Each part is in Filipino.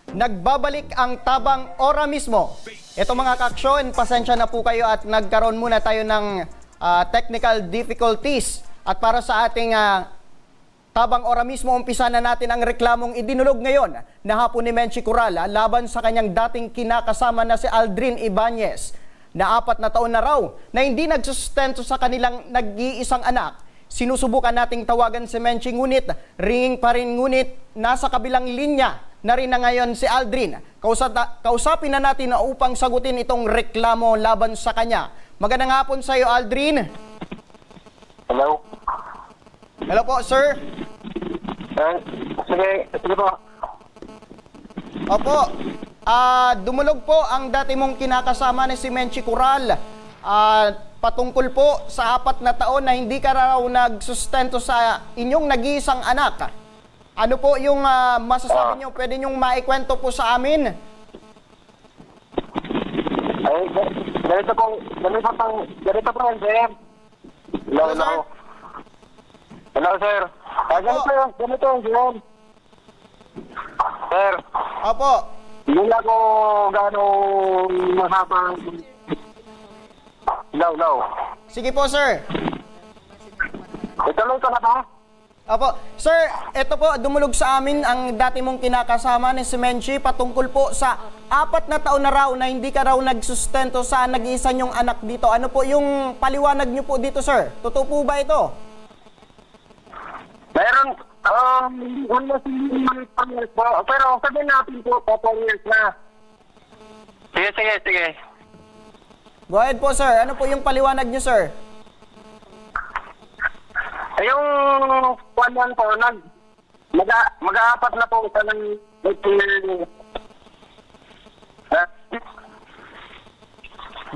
Nagbabalik ang tabang ora mismo. Ito mga kaaksyon, pasensya na po kayo at nagkaroon muna tayo ng technical difficulties. At para sa ating tabang ora mismo, umpisa na natin ang reklamong idinulog ngayon na hapon ni Menchie Corral laban sa kanyang dating kinakasama na si Aldrin Ibanez na 4 na taon na raw na hindi nagsusustento sa kanilang nag-iisang anak. Sinusubukan nating tawagan si Menchie ngunit ringing pa rin, ngunit nasa kabilang linya na rin na ngayon si Aldrin. Kausapin na natin na upang sagutin itong reklamo laban sa kanya. Magandang hapon sa iyo, Aldrin. Hello? Hello po, sir. Sige po. Opo. Dumulog po ang dati mong kinakasama ni si Menchie Corral. Patungkol po sa 4 na taon na hindi ka raw nagsustento sa inyong nag-iisang anak. Ano po yung masasabi nyo? Pwede nyong maikwento po sa amin? Ay, ganito po yan, sir. Hello, sir. Hello, sir. Ganito yun. Sir. Opo. Hindi ako gano'ng mahabang... Hello. Sige po, sir. Ituloy ko na ba? Opo. Sir, ito po, dumulog sa amin ang dati mong kinakasama ni si Menchie patungkol po sa 4 na taon na raw na hindi ka raw nagsustento sa nag-iisa niyong anak dito. Ano po yung paliwanag niyo po dito, sir? Totoo po ba ito? Meron, almost years po. Pero sabihin natin po, 4 years na. Sige. Go ahead po, sir. Ano po yung paliwanag niyo, sir? Yung one po, mag-aapat na po sa ng...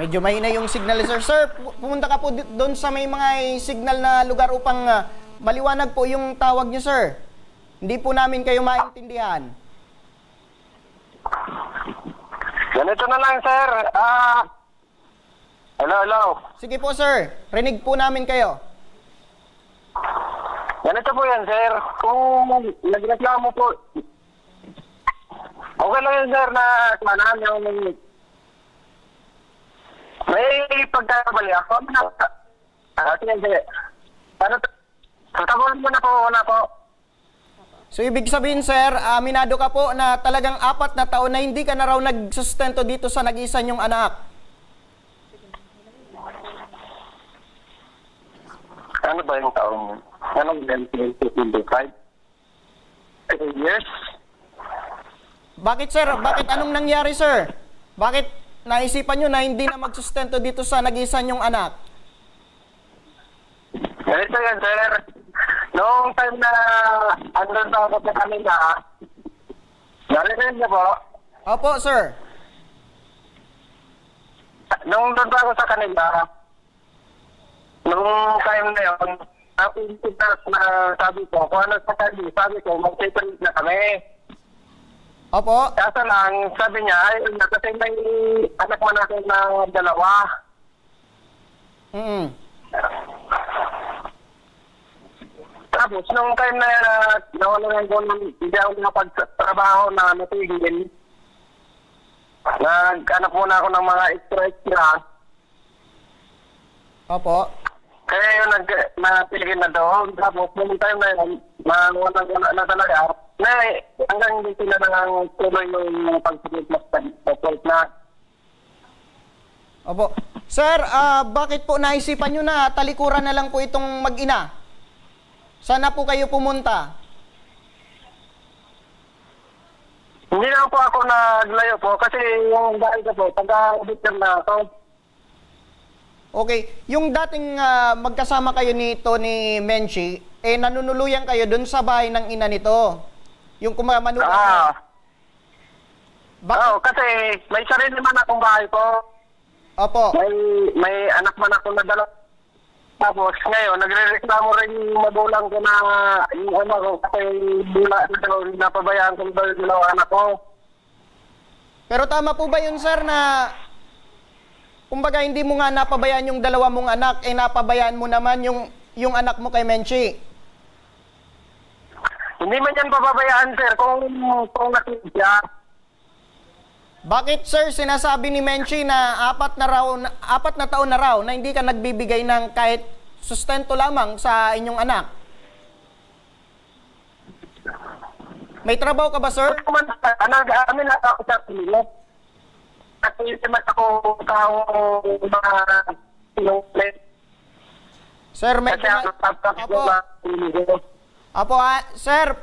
Medyo mahina yung signal, sir. Sir, pumunta ka po doon sa may mga signal na lugar upang maliwanag po yung tawag niyo, sir. Hindi po namin kayo maintindihan. Ganito na lang, sir. Hello. Sige po, sir. Rinig po namin kayo. Ganito po yan, sir. Kung nagreklamo po, okay lang yan, sir, na sanahan yung may pagkakabali ako. Sige. Tatawagan mo na po. So, ibig sabihin, sir, aminado ka po na talagang 4 na taon na hindi ka na raw nagsustento dito sa nag-isa niyong anak. Ano ba yung taong? Anong 25? 8 years? Bakit, sir? Bakit anong nangyari, sir? Bakit naisipan nyo na hindi na magsustento dito sa nag-isa niyong anak? Ganito yan, sir. Noong time na andun pa ako sa kanila, narinig niyo po? Opo, sir. Noong doon pa ako sa kanila, noong time na yun, na sabi ko, kung ano sa kanila, sabi ko, mag-separate na kami. Opo. Kaso lang, sabi niya, ay, kasi may anak man ako na 2. Tapos, nung time na nawalan ko, hindi ako nakapagtrabaho na natigil, nag-anak muna ako ng mga extra. Opo. Kaya yun, natigil na doon. Tapos, nung time na yun, nawalan ko na talaga. Hanggang hindi sila nang tuloy yung pag-support na. Opo. Sir, bakit po naisipan nyo na talikuran na lang po itong mag-ina? Sana po kayo pumunta. Hindi lang po ako naglayo po kasi yung dahil ko po, taga-auditor na ako. Okay. Yung dating magkasama kayo nito ni Menchie, nanunuluyan kayo dun sa bahay ng ina nito. Yung kumamanukan. Oo, kasi may sarili man akong bahay po. Opo. May anak man ako na 2. Tapos ngayon, nagre-reklamo rin yung magulang ko na yung anak ko kasi napabayaan ko yung 2 anak ko. Pero tama po ba yun, sir, na kumbaga hindi mo nga napabayaan yung 2 mong anak, napabayaan mo naman yung anak mo kay Menchie? Hindi man yan pababayaan, sir, kung nakita. Bakit sir sinasabi ni Menchie na 4 na taon na raw na hindi ka nagbibigay ng kahit sustento lamang sa inyong anak? May trabaho ka ba, sir? Amin lang ako sa pamilya. At hindi man ako tao mga sinunglet. Sir, medyo... Sir,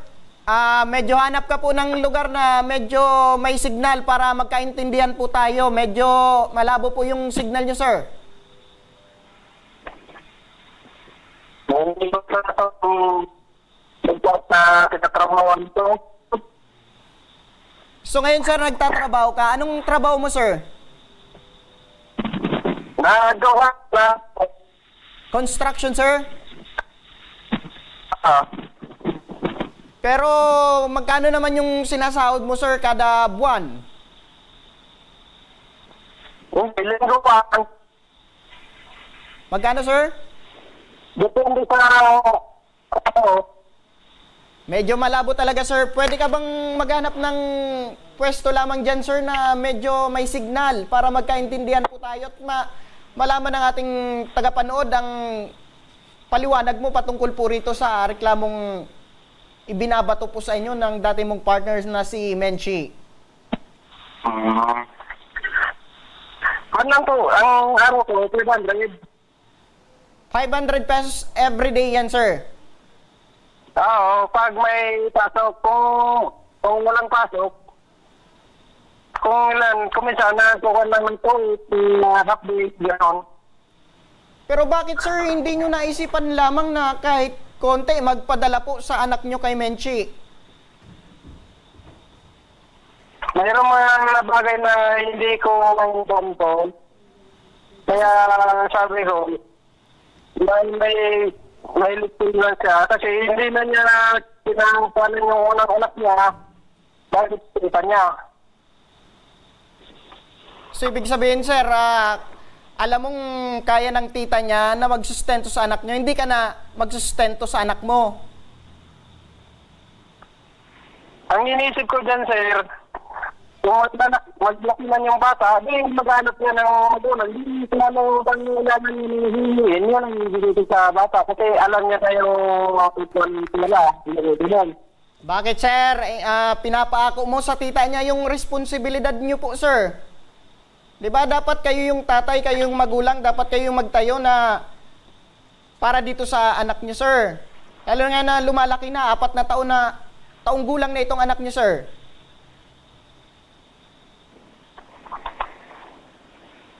medyo hanap ka po ng lugar na medyo may signal para magkaintindihan po tayo. Medyo malabo po yung signal nyo, sir. Hindi ko sa kinatrabahoan ito. So ngayon, sir, nagtatrabaho ka. Anong trabaho mo, sir? Nagawa na. Construction, sir? Pero magkano naman yung sinasahod mo, sir, kada buwan? Linggo pa. Magkano, sir? Depende sa Medyo malabo talaga, sir. Pwede ka bang maghanap ng pwesto lamang dyan, sir, na medyo may signal para magkaintindihan po tayo at malaman ng ating tagapanood ang paliwanag mo patungkol po rito sa reklamong ibinabato po sa inyo ng dati mong partners na si Menchie. Ano po, ang araw ko, 500. 500 pesos every day yan, sir. Oo, pag may pasok, kung walang pasok, kung minsan na kuha lang ito, half day, gano'n. Pero bakit, sir, hindi nyo naisipan lamang na kahit konti magpadala po sa anak nyo kay Menchie? Mayroong mga bagay na hindi ko kontrol. Kaya sabi ko, may lipin lang siya kasi hindi na niya pinangkuhanan yung unang anak niya dahil kita niya. So, ibig sabihin, sir, alam mong kaya ng tita niya na magsustento sa anak niyo, hindi ka na magsustento sa anak mo. Ang inisip ko dyan, sir, kung maglaki man yung bata, di maghanap niya ng magulang. Hindi kung bang ulaman hinihiin, yun ang hinihiin sa bata. Kasi alam niya tayo nila. Bakit, sir? Pinapaako mo sa tita niya yung responsibilidad niyo po, sir. Di ba dapat kayo yung tatay, kayo yung magulang, dapat kayo yung magtayo na para dito sa anak niyo, sir. Lalo nga na lumalaki na, 4 na taong gulang na itong anak niyo, sir.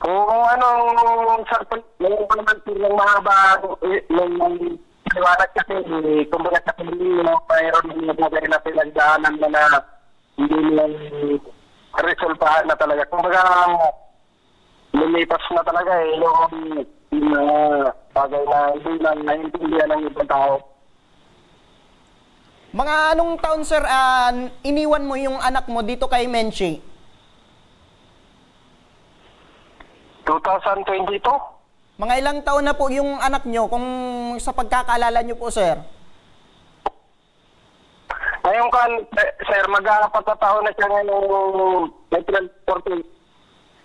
Kung anong yung naman silang mahaba yung liwanag kasi kumbaga sa hindi mayroon yung bagay na pinagdaanan na hindi nilang resulta na talaga. Kumbaga lumipas na talaga yung bagay na hindi lang naintindihan ng ibang tao. Mga anong taon, sir, iniwan mo yung anak mo dito kay Menchie? 2022? Mga ilang taon na po yung anak nyo kung sa pagkakaalala nyo po, sir? Ngayon kan, sir, mag-4 na taon na siya ngayong 2014.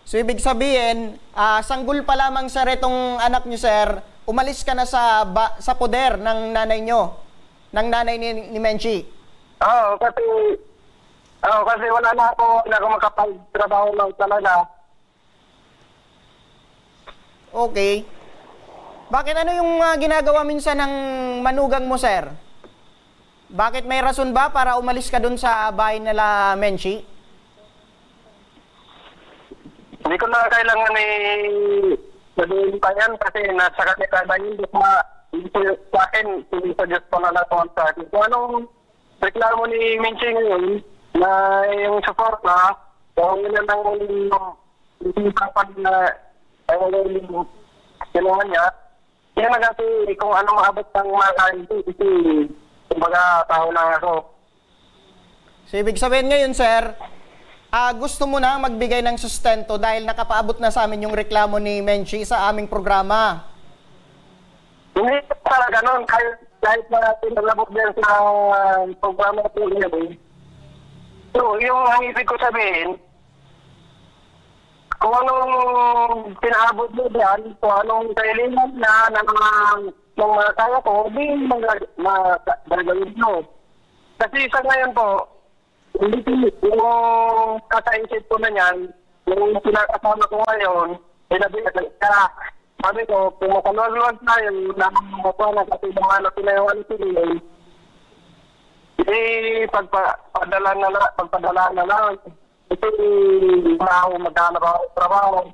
So, ibig sabihin, sanggol pa lamang, sir, itong anak nyo, sir, umalis ka na sa poder ng nanay nyo, ng nanay ni Menchie. Oo, kasi wala na ako makapag-trabaho lang talaga. Okay. Bakit ano yung ginagawa minsan ng manugang mo, sir? Bakit may rason ba para umalis ka dun sa bahay nila Menchie? Hindi ko na kailangan sabihin pa yan kasi nasa kanila na yun. Sa akin, sa Diyos ko na natuwan sa akin. Kung anong reklamo ni Menchie ngayon na yung support na kung yun ang isipan na kailangan niya, yan na kasi kung ano maabot ng mga kasi kumbaga tao na ako. So, ibig sabihin ngayon, sir, gusto mo na magbigay ng sustento dahil nakapaabot na sa amin yung reklamo ni Menchie sa aming programa. Hindi talaga nun, kahit na tinalabot din sa programa ko niya. So, yung ang ibig ko sabihin, kung anong pinaabot mo diyan, kung anong kailangan na ng mga kaya ko, di magagawin mo. Kasi sa ngayon po, hindi yung kakaisip ko na yan, yung pinakasama ko ngayon, sabi ko, kung makaluwag tayo, na kasi mga napinayawan sila, pagpadala na lang. Ito magkano-trabaho.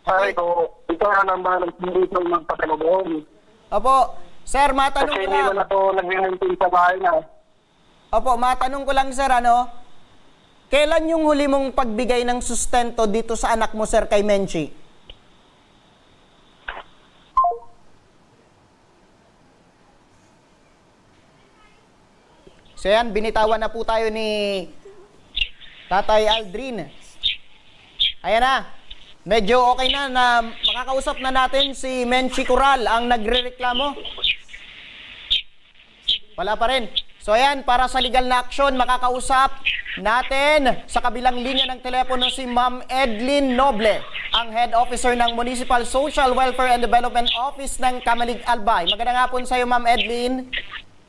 Sabi ko, ito na naman ang dito magpapalabong. Opo, sir, matanong Kasi ko hindi lang. na ito nag-maintain sa bahay na. Opo, matanong ko lang, sir, kailan yung huli mong pagbigay ng sustento dito sa anak mo, sir, kay Menchi? So yan, binitawan na po tayo ni Tatay Aldrin. Ayan na. Medyo okay na makakausap na natin si Menchi Coral, ang nagrereklamo. Wala pa rin. So ayan, para sa legal na aksyon, makakausap natin sa kabilang linya ng telepono si Ma'am Edlyn Noble, ang Head Officer ng Municipal Social Welfare and Development Office ng Camalig Albay. Magandang hapon sa iyo, Ma'am Edlyn.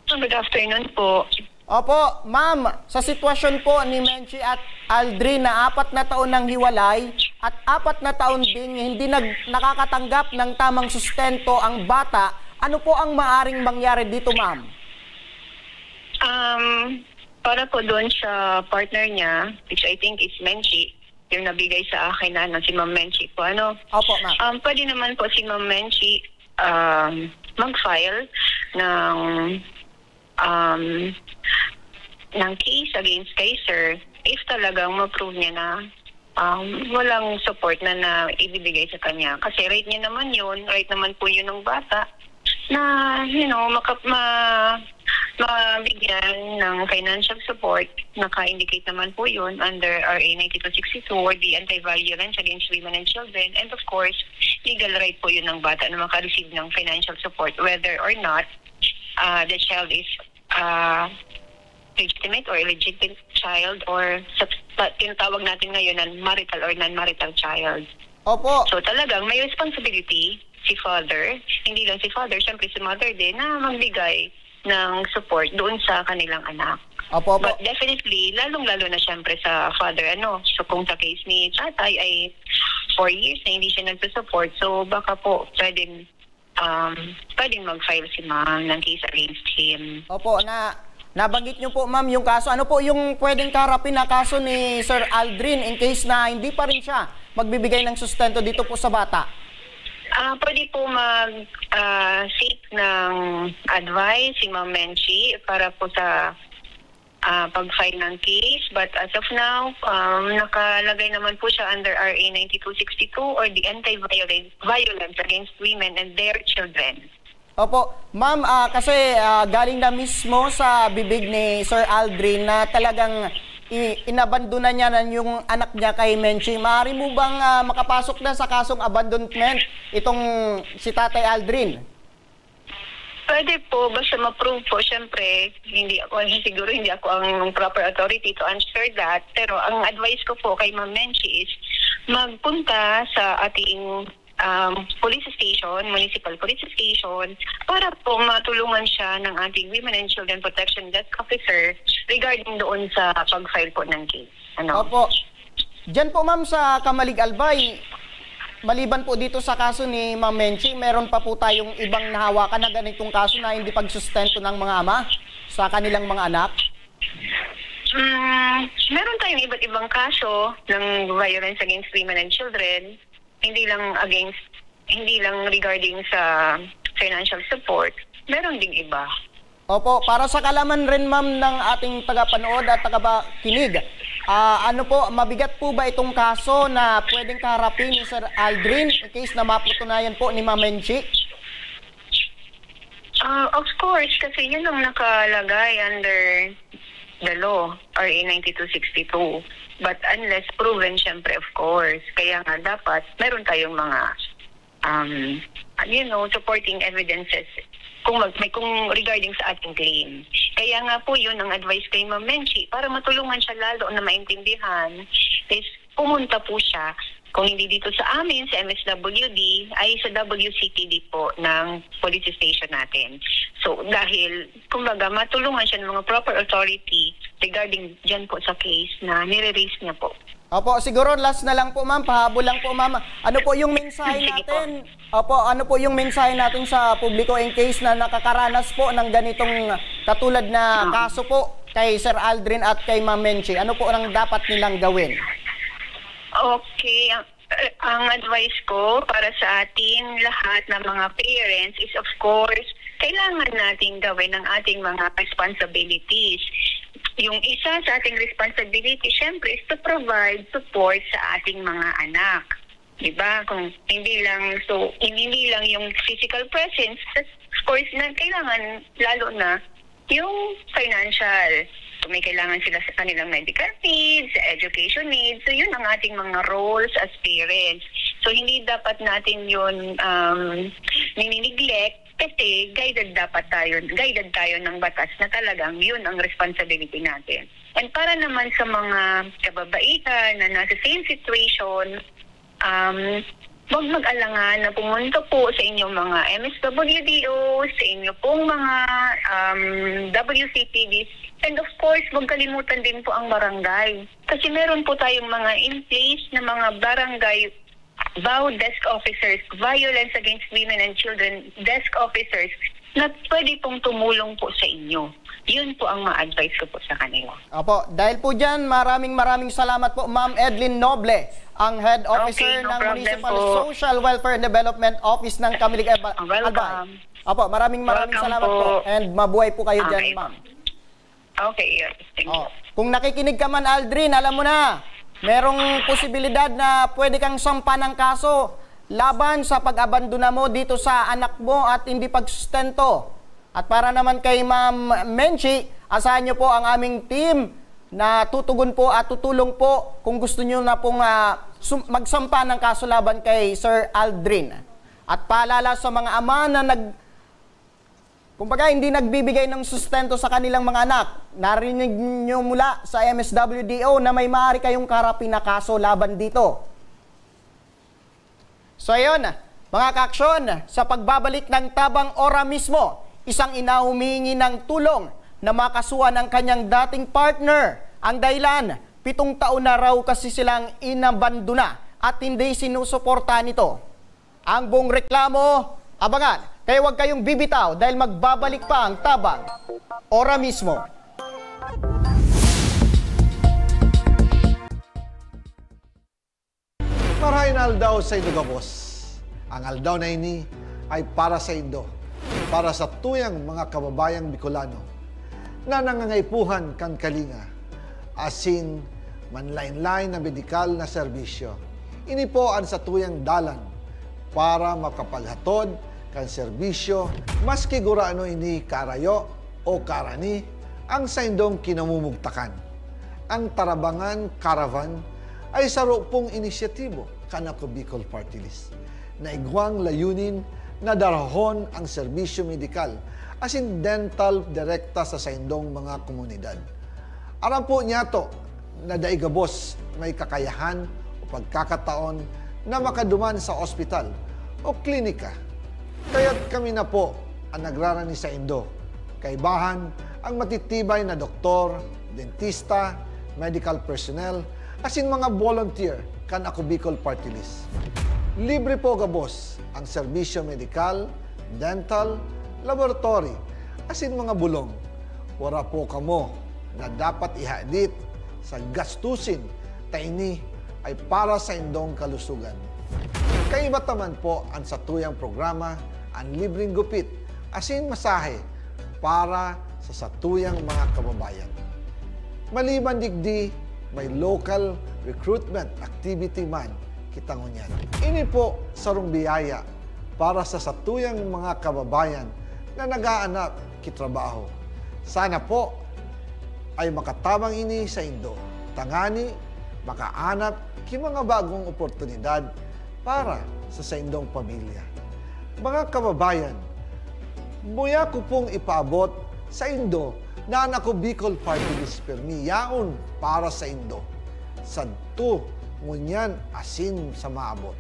Good afternoon po. Opo, ma'am, sa sitwasyon po ni Menchi at Aldrin na 4 na taon ng hiwalay at 4 na taon ding hindi nakakatanggap ng tamang sustento ang bata, ano po ang maaring mangyari dito, ma'am? Para po doon sa partner niya, which I think is Menchi, yung nabigay sa akin na si Ma'am Menchi po, Opo, ma'am. pwede naman po si Ma'am Menchi mag-file ng case against kay sir if talagang ma-prove niya na walang support na ibibigay sa kanya. Kasi right niya naman yun, right naman po yun ng bata na, mabigyan ng financial support. Naka-indicate naman po yun under RA 9262 or the Anti-Violence Against Women and Children. And of course, legal right po yun ng bata na maka-receive ng financial support whether or not the child is legitimate or illegitimate child or tinatawag natin ngayon na marital or non-marital child. Opo. So talagang may responsibility si father, hindi lang si father, syempre si mother din, na magbigay ng support doon sa kanilang anak. Opo, opo. But definitely, lalong-lalo na syempre sa father, So kung sa case ni tatay ay 4 years na hindi siya nagsusupport, so baka po pwedeng mag-file si ma'am ng case against him. Opo, nabanggit niyo po, ma'am, yung kaso. Ano po yung pwedeng kaharapin na kaso ni Sir Aldrin in case na hindi pa rin siya magbibigay ng sustento dito po sa bata? Pwede po mag-seek ng advice si Ma'am Menchi para po sa pag-file ng case. But as of now, nakalagay naman po siya under RA 9262 or the Anti-Violence Against Women and Their Children. Opo. Ma'am, kasi galing na mismo sa bibig ni Sir Aldrin na talagang inabandona niya na yung anak niya kay Menchi. Maaari mo bang makapasok na sa kasong abandonment itong si Tatay Aldrin? Pwede po, basta ma-prove po. Siyempre, siguro hindi ako ang proper authority to answer that. Pero ang advice ko po kay Ma'am Menchi is magpunta sa ating police station, municipal police station, para po matulungan siya ng ating Women and Children Protection Desk Officer regarding doon sa pag-file po ng case. Opo. Diyan po, ma'am, sa Camalig Albay, maliban po dito sa kaso ni Ma'am Menchi, meron pa po tayong ibang nahawakan na ganitong kaso na hindi pagsustento ng mga ama sa kanilang mga anak? Meron tayong iba't ibang kaso ng violence against women and children. Hindi lang regarding sa financial support, meron ding iba. Opo, para sa kalaman rin, ma'am, ng ating tagapanood at tagapakinig, mabigat po ba itong kaso na pwedeng kaharapin ni Sir Aldrin in case na mapatunayan po ni Ma'am Menchi? Of course, kasi yun ang nakalagay under the law, RA 9262. But unless proven, syempre, of course. Kaya nga dapat, meron tayong mga, supporting evidences kung regarding sa ating claim. Kaya nga po yun ang advice kay Ma'am Menchi para matulungan siya lalo na maintindihan is pumunta po siya, kung hindi dito sa amin, sa MSWD, ay sa WCPD po ng police station natin. So, dahil, kumbaga, matulungan siya ng mga proper authority regarding dyan po sa case na nire-raise niya po. Opo, siguro last na lang po ma'am, pahabol lang po ma'am. Ano po yung mensahe Sige natin? Opo, ano po yung mensahe natin sa publiko in case na nakakaranas po ng ganitong katulad na kaso po kay Sir Aldrin at kay Ma'am Menchie? Ano po ang dapat nilang gawin? Okay, ang advice ko para sa atin lahat ng mga parents is of course, kailangan natin gawin ang ating mga responsibilities. Yung isa sa ating responsibility, syempre, is to provide support sa ating mga anak. Diba? Kung hindi lang yung physical presence, of course, na kailangan lalo na yung financial. Kung may kailangan sila sa kanilang medical needs, education needs, so yun ang ating mga roles as parents. So hindi dapat natin yun nini-neglect kasi guided tayo ng batas na talagang yun ang responsibility natin. And para naman sa mga kababaihan na nasa same situation, huwag mag-alangan na pumunta po sa inyong mga MSWDO, sa inyo pong mga WCPDs, and of course, huwag kalimutan din po ang barangay. Kasi meron po tayong mga in place na mga barangay VAU desk officers, Violence Against Women and Children desk officers na pwede pong tumulong po sa inyo. Yun po ang ma-advise ko po sa kanila. Opo, dahil po dyan, maraming salamat po Ma'am Edlyn Noble, ang Head Officer ng Municipal Social Welfare and Development Office ng Camilig Albay. Opo, maraming salamat po and mabuhay po kayo dyan, ma'am. Okay, thank you. Kung nakikinig ka man, Aldrin, alam mo na, merong posibilidad na pwede kang sampa ng kaso laban sa pag-abandona mo dito sa anak mo at hindi pagsustento. At para naman kay Ma'am Menchie, asahan nyo po ang aming team na tutugon po at tutulong po kung gusto nyo na pong magsampa ng kaso laban kay Sir Aldrin. At paalala sa mga ama na kumbaga hindi nagbibigay ng sustento sa kanilang mga anak, narinig nyo mula sa MSWDO na may maaari kayong karapin na kaso laban dito. So ayun, mga kaaksyon, sa pagbabalik ng Tabang Ora mismo, isang ina humihingi ng tulong na makasuhan ng kanyang dating partner. Ang dahilan, 7 taon na raw kasi silang inabandona at hindi sinusuporta nito. Ang buong reklamo, abangan. Kaya huwag kayong bibitaw dahil magbabalik pa ang Tabang Ora mismo. Marahin aldaw sa Indo, Gabos. Ang aldaw na ini ay para sa Indo, para sa tuyang mga kababayang Bicolano na nangangaipuhan kan kalinga, asin manlain-lain na medikal na serbisyo. Ini po ang sa tuyang dalan para makapaghatod kan serbisyo, maski gurano ini karayo o karani, ang saindong kinamumugtakan. Ang Tarabangan Caravan ay sarupong inisyatibo kanako Bicol Party List na igwang layunin na darahon ang serbisyo medikal asin dental direkta sa saindong mga komunidad. Aram po niya to na daigabos may kakayahan o pagkakataon na makaduman sa ospital o klinika. Kaya't kami na po ang nagrarani sa Indo. Kaibahan ang matitibay na doktor, dentista, medical personnel, asin mga volunteer kan ako Bicol Party List. Libre po, Gabos, ang serbisyo medikal, dental, laboratory, asin mga bulong. Wala po kamo na dapat ihadit sa gastusin taini ay para sa indong kalusugan. Kaiba taman po ang satuyang programa ang libreng gupit, asin masahe para sa satuyang mga kababayan. Maliban digdi, may local recruitment activity man kita ngunyan. Ini po sarong biyaya para sa satuyang mga kababayan na nag-aanap kitrabaho. Sana po ay makatabang ini sa Indo. Tangani, makaanap ki mga bagong oportunidad para sa indong pamilya. Mga kababayan, buya ko pong ipaabot sa Indo na ako Bicol Party List permi yaon para sa Indo. Sadto ngunyan asin sa maabot.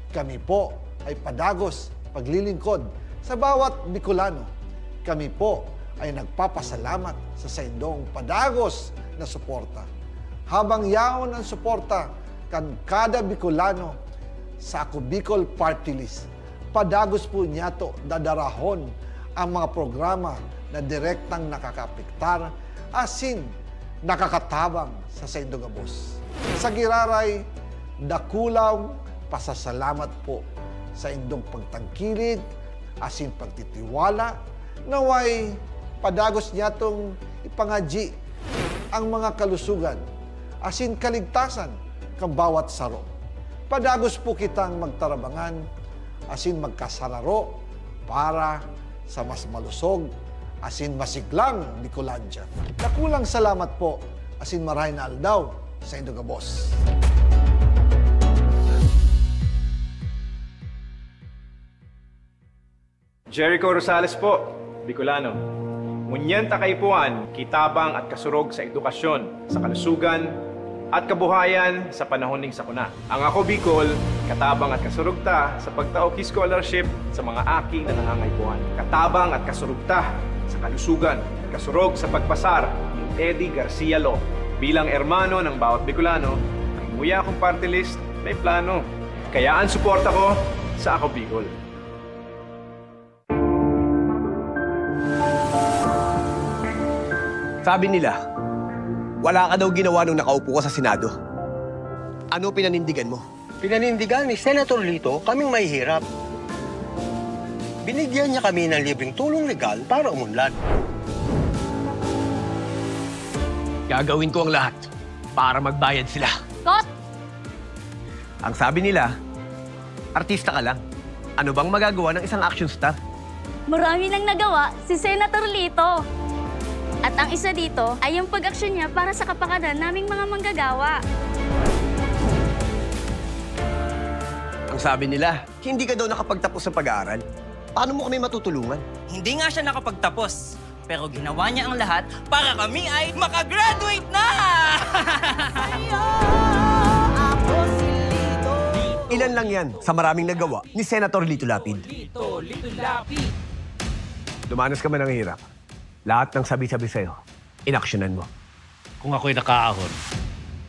Kami po ay padagos paglilingkod sa bawat Bicolano. Kami po ay nagpapasalamat sa saindong padagos na suporta. Habang yaon ang suporta kan kada Bicolano sa Ako Bicol Party List, padagos po niya to dadarahon ang mga programa na direktang nakakapiktar asin nakakatabang sa Saindo Gabos. Sa giraray, dakulang pasasalamat po sa indong pagtangkilig, asin pagtitiwala, naway padagos niya tong ipangadji ang mga kalusugan, asin kaligtasan kang bawat saro. Padagos po kitang magtarabangan, asin magkasararo para sa mas malusog, asin masiglang Bicolandia. Dakulang salamat po, asin maray na aldaw sa Saindo Gabos. Jericho Rosales po, Bicolano. Ngunyan takaypuan, kitabang at kasurog sa edukasyon, sa kalusugan, at kabuhayan sa panahon ning sakuna. Ang Ako Bicol, katabang at kasurog ta sa pagtaoki scholarship sa mga aki na nangangaypuan. Katabang at kasurog ta sa kalusugan, kasurog sa pagpasar ni Eddie Garcia Law. Bilang ermano ng bawat Bicolano, ang imuya kong party list may plano. Kaya ang suporta ko sa Ako Bicol. Sabi nila, wala ka daw ginawa nung nakaupo ka sa Senado. Ano pinanindigan mo? Pinanindigan ni Senator Lito kaming mahihirap. Binigyan niya kami ng libreng tulong legal para umunlad. Gagawin ko ang lahat para magbayad sila. Kot! Ang sabi nila, artista ka lang. Ano bang magagawa ng isang action star? Marami nang nagawa si Senator Lito. At ang isa dito ay yung pag-aksyon niya para sa kapakanan naming mga manggagawa. Ang sabi nila, hindi ka daw nakapagtapos sa pag-aaral. Paano mo kami matutulungan? Hindi nga siya nakapagtapos, pero ginawa niya ang lahat para kami ay makagraduate na! Ilan lang yan sa maraming nagawa ni Senator Lito Lapid. Lito Lapid! Dumanas ka man ng hirap. Lahat ng sabi-sabi sa'yo, inaksyonan mo. Kung ako'y nakaahon,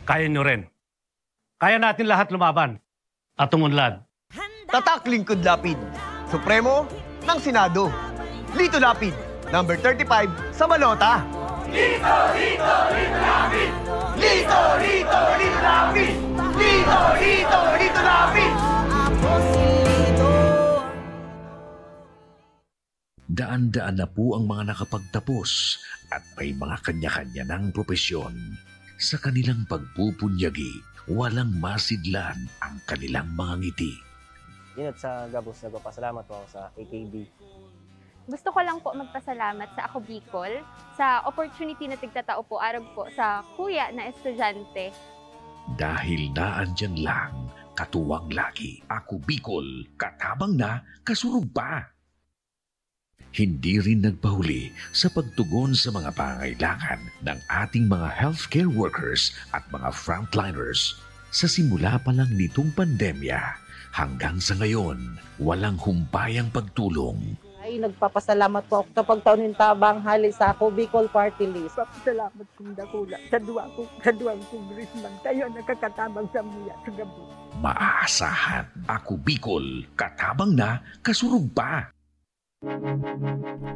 kaya nyo rin. Kaya natin lahat lumaban at umunlad. Tatak Lingkod Lapid, Supremo ng Senado. Lito Lapid, number 35 sa balota. Lito! Lito! Lito Lapid! Lito! Lito! Lito Lapid! Lito! Lito! Lito Lapid! Daan-daan na po ang mga nakapagtapos at may mga kanya-kanya ng propesyon. Sa kanilang pagpupunyagi, walang masidlan ang kanilang mga ngiti. Dinat sa Gabos, nagpapasalamat po ako sa AKB. Gusto ko lang po magpasalamat sa Ako Bicol sa opportunity na tigtatao po arag po sa kuya na estudyante. Dahil naandyan lang, katuwang lagi, Ako Bicol, katabang na, kasurog pa. Hindi rin nagpahuli sa pagtugon sa mga pangailangan ng ating mga healthcare workers at mga frontliners. Sa simula pa lang nitong pandemya, hanggang sa ngayon, walang humpayang pagtulong. Ay, nagpapasalamat po ako sa pagtaunin tabang hali sa Ako Bicol Party List. Papasalamat kong dakula sa duwang kongresman tayo nakakatabang sa muya sa gabi. Maaasahan, Ako Bicol, katabang na, kasurog pa.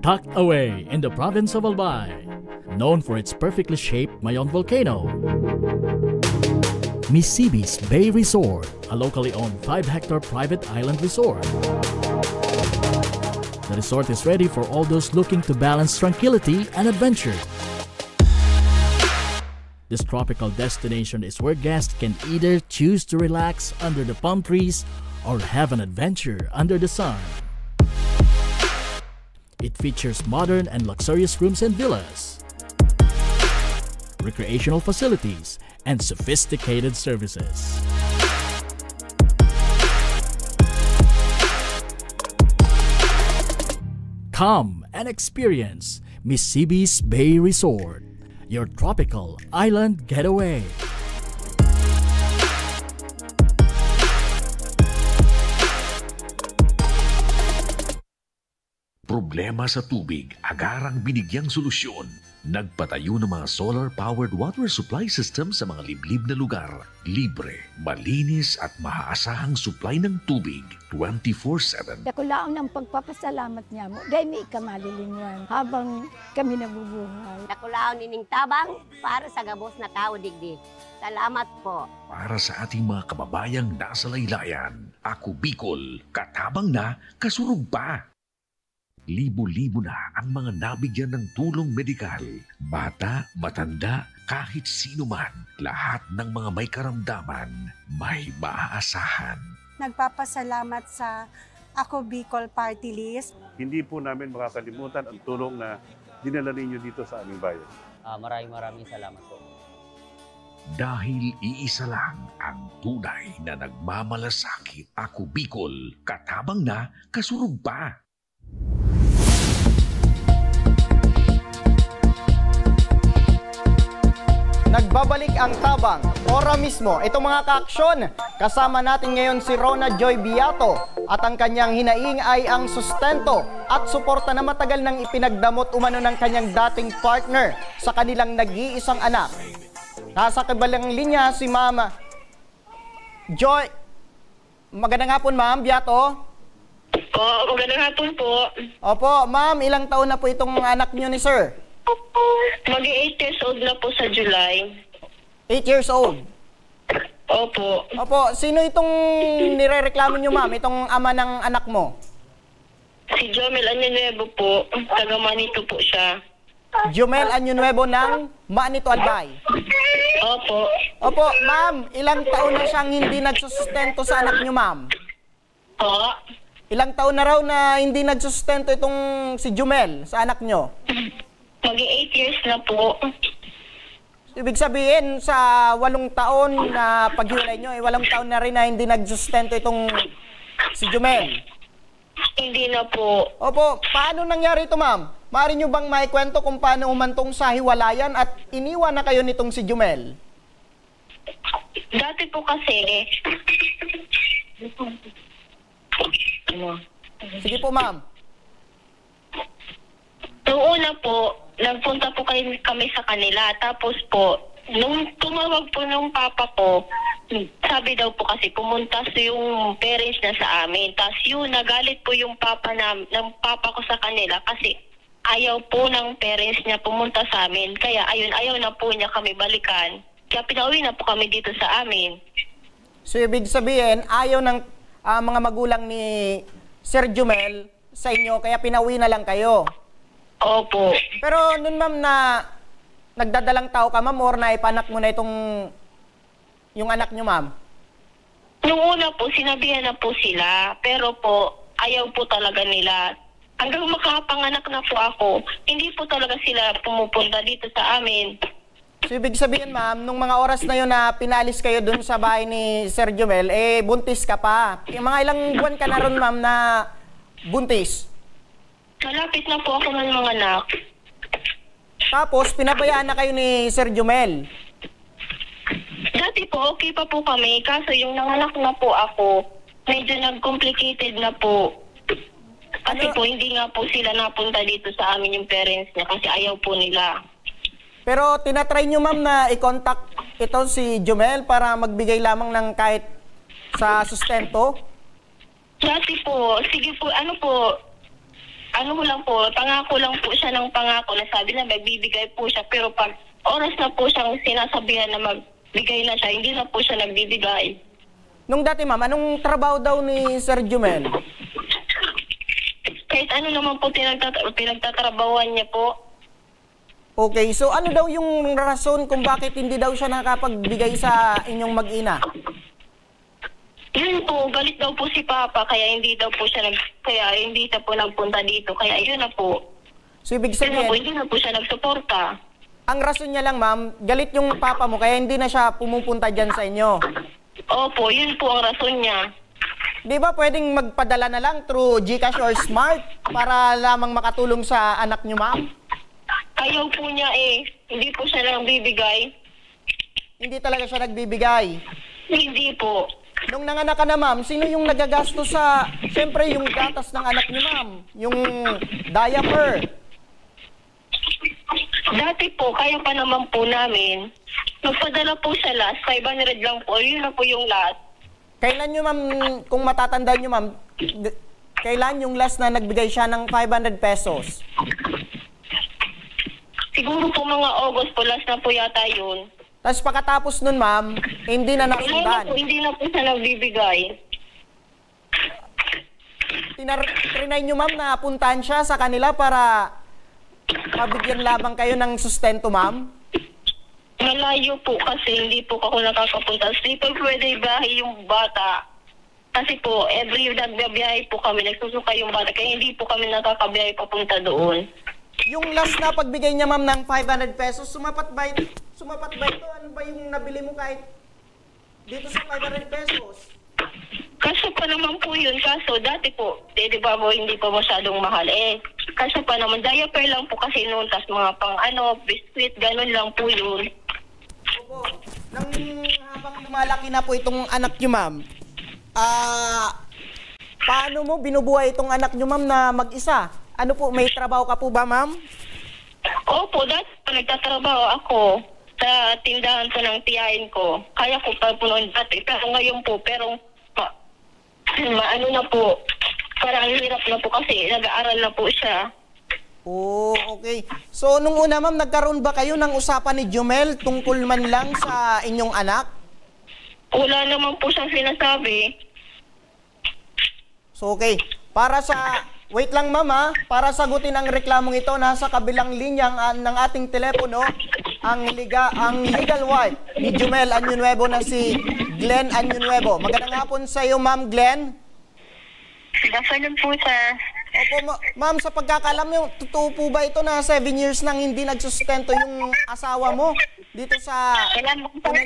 Tucked away in the province of Albay, known for its perfectly shaped Mayon volcano, Misibis Bay Resort, a locally owned 5-hectare private island resort. The resort is ready for all those looking to balance tranquility and adventure. This tropical destination is where guests can either choose to relax under the palm trees or have an adventure under the sun. It features modern and luxurious rooms and villas, recreational facilities, and sophisticated services. Come and experience Misibis Bay Resort, your tropical island getaway. problema sa tubig, agarang binigyang solusyon. Nagpatayo ng mga solar-powered water supply system sa mga liblib na lugar. Libre, malinis at maaasahang supply ng tubig 24/7. Dako laon ng pagpapasalamat niya mo. Dahil may ikamalilinwan habang kami nabubuhay. Dako laon nining tabang para sa gabos na tao digdi. Salamat po. Para sa ating mga kababayang nasa laylayan, Ako Bicol, katabang na, kasurug pa. Libo-libo na ang mga nabigyan ng tulong medikal. Bata, matanda, kahit sino man, lahat ng mga may karamdaman, may maaasahan. Nagpapasalamat sa Ako Bicol Party List. Hindi po namin makakalimutan ang tulong na dinala ninyo dito sa aming bayan. Maraming salamat po. Dahil iisa lang ang tunay na nagmamalasakit. Ako Bicol, katabang na, kasurug pa. Nagbabalik ang tabang, ora mismo. Itong mga kaaksyon, kasama natin ngayon si Rona Joy Biato at ang kanyang hinaing ay ang sustento at suporta na matagal nang ipinagdamot umano ng kanyang dating partner sa kanilang nag-iisang anak. Nasa kabilang linya si Ma'am Joy. Magandang hapon, Ma'am Biato. Magandang hapon po. Opo, Ma'am, ilang taon na po itong anak niyo ni Sir? Mag-8 years old na po sa July. 8 years old? Opo. Opo, sino itong nirereklamo nyo, ma'am? Itong ama ng anak mo? Si Jomel Añonuevo po. Taga Manito po siya. Jomel Añonuevo ng Manito Albay? Opo. Opo, ma'am, ilang taon na siyang hindi nagsusustento sa anak nyo, ma'am? Po? Ilang taon na raw na hindi nagsusustento itong si Jomel sa anak nyo? Mag-8 years na po. Ibig sabihin, sa 8 taon na paghiwalay nyo, 8 taon na rin na hindi nagsustento itong si Jomel? Hindi na po. Opo, paano nangyari ito, ma'am? Maaari nyo bang maikwento kung paano umantong sa hiwalayan at iniwan na kayo nitong si Jomel? Dati po kasi... Sige po, ma'am. Noong una po, nagpunta po kami sa kanila. Tapos po, nung tumawag po ng papa ko, sabi daw po kasi pumunta yung parents niya sa amin. Tapos yun, nagalit po yung papa ng papa ko sa kanila kasi ayaw po ng parents niya pumunta sa amin. Kaya ayun, ayaw na po niya kami balikan. Kaya pinauwi na po kami dito sa amin. So ibig sabihin, ayaw ng mga magulang ni Sir Jomel sa inyo, kaya pinauwi na lang kayo? Opo. Pero nun, ma'am, na nagdadalang tao ka, ma'am, or naipanak mo na itong yung anak nyo, ma'am? Nung una po, sinabihan na po sila. Pero po, ayaw po talaga nila. Hanggang makapanganak na po ako, hindi po talaga sila pumupunta dito sa amin. So, ibig sabihin, ma'am, nung mga oras na yun na pinalis kayo dun sa bahay ni Sir Jomel, buntis ka pa. Yung mga ilang buwan ka na ron, ma'am, na buntis? Malapit na po ako ng mga anak. Tapos, pinabayaan na kayo ni Sir Jomel? Dati po, okay pa po kami. Kaso yung nanganak na po ako, medyo nag-complicated na po. Kasi po, hindi nga po sila napunta dito sa amin yung parents niya kasi ayaw po nila. Pero tinatry nyo, ma'am, na i-contact ito si Jomel para magbigay lamang ng kahit sa sustento? Dati po, sige po, ano lang po, pangako lang po siya ng pangako na sabi na magbibigay po siya. Pero pag oras na po siyang sinasabihan na magbigay na siya, hindi na po siya nagbibigay. Nung dati, ma'am, anong trabaho daw ni Sir Jomel? Kahit ano naman po pinagtatrabawan niya po. Okay, so ano daw yung rason kung bakit hindi daw siya nakapagbigay sa inyong mag-ina? Yun po, galit daw po si Papa, kaya hindi daw po siya nagpunta dito. Kaya yun na po. So ibig sabihin, hindi na po siya nagsuporta. Ang rason niya lang, ma'am, galit yung papa mo, kaya hindi na siya pumupunta dyan sa inyo. Opo, yun po ang rason niya. Di ba pwedeng magpadala na lang through GCash or Smart para lamang makatulong sa anak niyo, ma'am? Ayaw po niya Hindi po siya nagbibigay. Hindi talaga siya nagbibigay? Hindi po. nung nanganak ka na, ma'am, sino yung nagagastos sa, siyempre, yung gatas ng anak niyo, ma'am? Yung diaper. Dati po, kaya pa naman po namin. Magpadala po sa last, 500 lang po. Yun na po yung last. Kailan nyo, ma'am, kung matatandaan nyo, ma'am, kailan yung last na nagbigay siya ng 500 pesos? Siguro po mga August po, last na po yata yun. Tapos pagkatapos nun, ma'am, hindi na nasundan. Hindi na po siya nagbibigay. Trinay nyo, ma'am, na puntahan siya sa kanila para mabigyan lamang kayo ng sustento, ma'am? Malayo po kasi hindi po ako nakakapunta. Hindi po pwede bahay yung bata. Kasi po, every nagbabiyahe po kami, nagsusuka yung bata. Kaya hindi po kami nakakabiyahe papunta doon. Yung last na pagbigay niya, ma'am, ng 500 pesos, sumapat ba ito? Ano ba yung nabili mo kahit dito sa 500 pesos? Kaso pa naman po yun. Kaso dati po, di ba po, hindi pa masyadong mahal. Kaso pa naman, diaper lang po kasi noon. Tas mga pang biscuit, ganun lang po yun. Opo. Nang habang lumalaki na po itong anak niyo, ma'am, paano mo binubuhay itong anak niyo, ma'am, na mag-isa? Ano po, may trabaho ka po ba, ma'am? Opo, dati nagtatrabaho ako sa tindahan po ng tiyahin ko. Kaya ko pa po noon dati. Pero ngayon po, ano na po, parang hirap na po kasi nag-aaral na po siya. Oh, okay. So, nung una, ma'am, nagkaroon ba kayo ng usapan ni Jomel tungkol man lang sa inyong anak? Wala naman po siyang sinasabi. So, okay. Para sa... Wait lang, ma'am, ha? Para sagutin ang reklamong ito, nasa kabilang linya ng ating telepono, ang legal wife ni Jomel Año-Nuevo na si Glenn Año-Nuevo. Magandang hapon sa iyo, ma'am Glenn. Good afternoon po, sir. Opo, ma'am, sa pagkakalam niyo, totoo po ba ito na 7 years nang hindi nagsustento yung asawa mo dito sa Ilan po? 7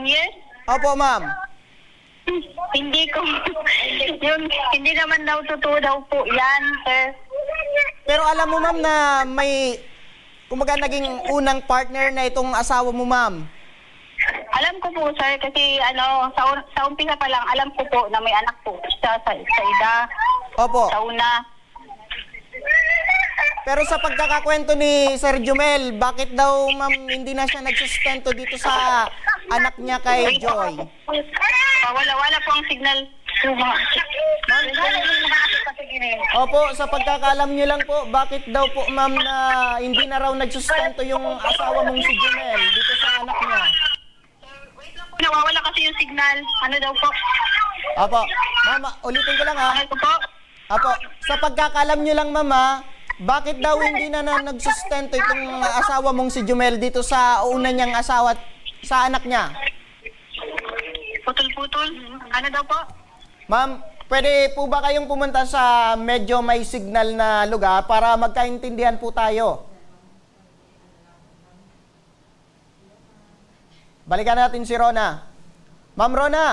years? Opo, ma'am. Hindi hindi naman daw totoo daw po yan, sir. Pero alam mo, ma'am, na may, kumbaga, naging unang partner na itong asawa mo, ma'am. Alam ko po, sir, kasi sa umpisa pa lang, alam ko po na may anak po siya sa ida. Opo. Sa una. Pero sa pagkakakwento ni Sir Jomel, bakit daw, ma'am, hindi na siya nagsustento dito sa anak niya kay Joy? Wala po ang signal. Opo, sa pagkakalam niyo lang po, bakit daw po, ma'am, na hindi na raw nagsustento yung asawa mong si Jomel dito sa anak niya? Nawawala kasi yung signal. Ano daw po? Opo. Mama, ulitin ko lang, ha? Ano po? Opo, sa pagkakalam niyo lang, mama, bakit daw hindi na nagsustento itong asawa mong si Jomel dito sa una niyang asawa sa anak niya? Putol-putol? Ano daw po? Ma'am, pwede po ba kayong pumunta sa medyo may signal na lugar para magkaintindihan po tayo? Balikan natin si Rona. Ma'am Rona?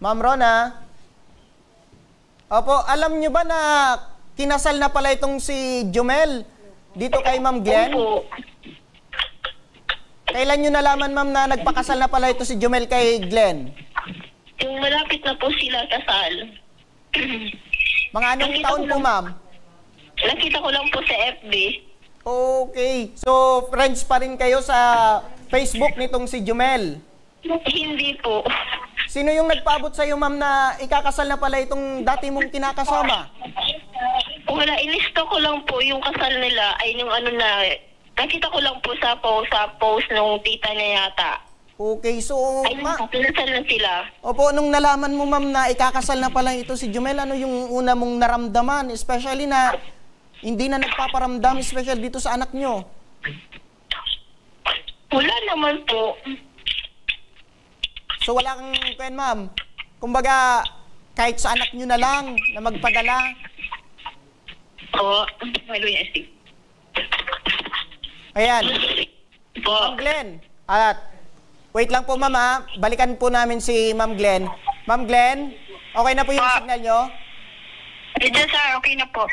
Ma'am Rona? Opo, alam niyo ba na kinasal na pala itong si Jomel dito kay Ma'am Glenn? Opo. Kailan niyo nalaman, ma'am, na nagpakasal na pala ito si Jomel kay Glenn? Yung malapit na po sila kasal. Mga anong taon po, ma'am? Nakita ko lang po sa FB. Okay. So, friends pa rin kayo sa Facebook nitong si Jomel? Hindi po. Sino yung nagpaabot sa'yo, ma'am, na ikakasal na pala itong dati mong kinakasama? Wala, ilisto ko lang po yung kasal nila ay yung nakita ko lang po sa post nung tita niya yata. Okay, so... Ay, pinasal na sila. Opo, nung nalaman mo, ma'am, na ikakasal na pala ito si Jomel, ano yung una mong naramdaman? Especially na hindi na nagpaparamdam, especially dito sa anak nyo. Wala naman po. So wala kang kwen, ma'am. Kumbaga, kahit sa anak nyo na lang na magpadala. Oo, hallelujah. Ayan. Ma'am Glenn. Wait lang po, ma'am, ha. Balikan po namin si Ma'am Glenn. Ma'am Glenn, okay na po yung signal nyo? Yes, sir. Okay na po.